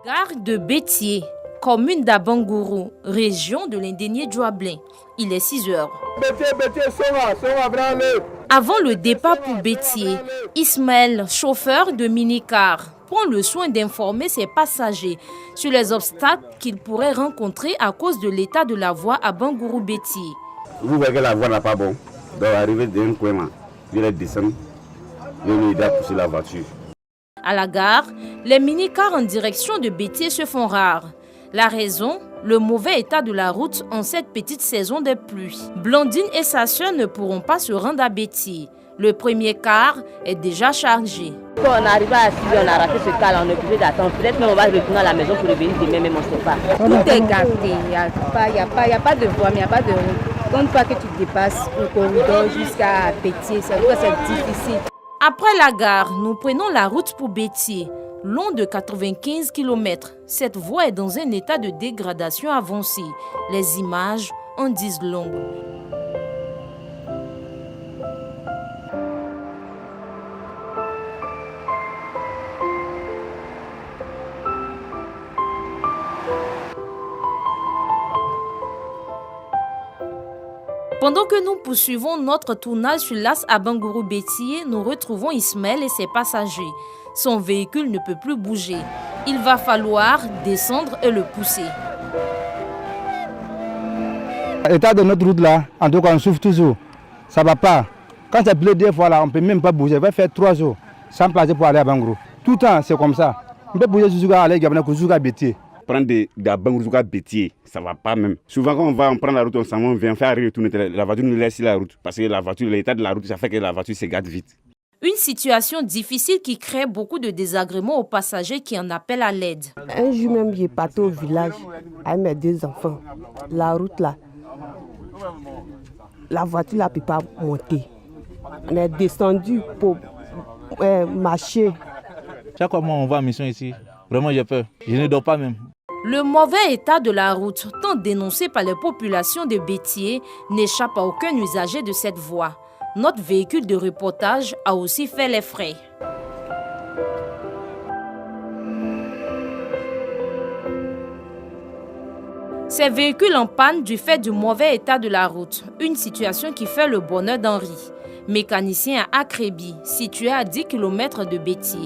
Gare de Bétié, commune d'Abangourou, région de l'Indénié Douablin. Il est 6 heures. Avant le départ pour Bétié, Ismaël, chauffeur de minicar, prend le soin d'informer ses passagers sur les obstacles qu'ils pourraient rencontrer à cause de l'état de la voie à Bangourou-Bétié. Vous voyez que la voie n'a pas bon. Donc arriver d'un coin, je vais descendre, je vais m'aider à pousser la voiture. À la gare, les minicars en direction de Bétié se font rares. La raison, le mauvais état de la route en cette petite saison des pluies. Blandine et sa sœur ne pourront pas se rendre à Bétié. Le premier car est déjà chargé. Quand on arrive à 6 heures, on a raté ce car, on est obligé d'attendre. Peut-être même on va retourner à la maison pour revenir demain, même on ne sait pas. Tout est gâté, il n'y a pas de voie, mais il n'y a pas de route. Une fois que tu dépasses le corridor jusqu'à Bétié, c'est difficile. Après la gare, nous prenons la route pour Bétié. Long de 95 km, cette voie est dans un état de dégradation avancée. Les images en disent long. Pendant que nous poursuivons notre tournage sur l'As à Bangourou-Bétié, nous retrouvons Ismaël et ses passagers. Son véhicule ne peut plus bouger. Il va falloir descendre et le pousser. L'état de notre route là, en tout cas on souffre toujours. Ça ne va pas. Quand c'est bleu des fois là, on ne peut même pas bouger. On va faire 3 jours sans placer pour aller à Bangourou. Tout le temps c'est comme ça. On peut bouger jusqu'à aller à Bétié. Prendre de Bangourou à Bétié, ça ne va pas même. Souvent quand on prend la route, on s'en va, on vient faire retourner. La voiture nous laisse sur la route. Parce que la voiture, l'état de la route, ça fait que la voiture se gâte vite. Une situation difficile qui crée beaucoup de désagréments aux passagers qui en appellent à l'aide. Un jour même, j'ai parti au village avec mes 2 enfants. La route là, la voiture là ne peut pas monter. On est descendu pour marcher. Chaque fois on va en mission ici, vraiment j'ai peur. Je ne dors pas même. Le mauvais état de la route, tant dénoncé par les populations de Bétié, n'échappe à aucun usager de cette voie. Notre véhicule de reportage a aussi fait les frais. Ces véhicules en panne du fait du mauvais état de la route, une situation qui fait le bonheur d'Henri, mécanicien à Akrébi, situé à 10 km de Bétié.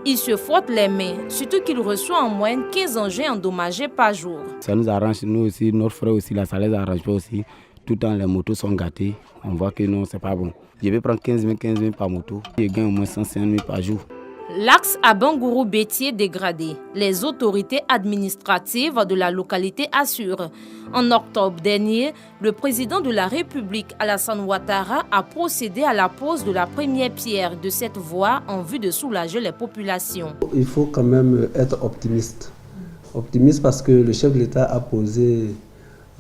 Il se frotte les mains, surtout qu'il reçoit en moyenne 15 engins endommagés par jour. Ça nous arrange, nous aussi, notre frère aussi, là, ça les arrange pas aussi. Tout le temps, les motos sont gâtées. On voit que non, c'est pas bon. Je vais prendre 15 000 par moto. Je gagne au moins 150 000 par jour. L'axe à Bangourou-Bétié dégradé. Les autorités administratives de la localité assurent. En octobre dernier, le président de la République, Alassane Ouattara, a procédé à la pose de la première pierre de cette voie en vue de soulager les populations. Il faut quand même être optimiste. Optimiste parce que le chef de l'État a posé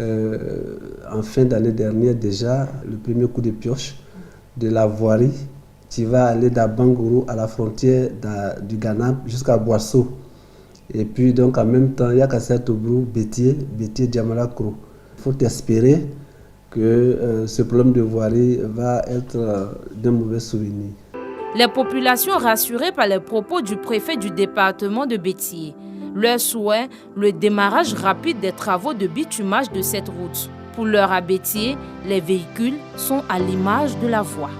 en fin d'année dernière déjà le premier coup de pioche de la voirie qui va aller d'Abangourou à la frontière du Ghana jusqu'à Boisseau. Et puis donc en même temps, il y a Kasset-Tobrou, Bétié, Diamalakro. Il faut espérer que ce problème de voirie va être d'un mauvais souvenir. Les populations rassurées par les propos du préfet du département de Bétié. Leur souhait, le démarrage rapide des travaux de bitumage de cette route. Pour l'heure à Bétié, les véhicules sont à l'image de la voie.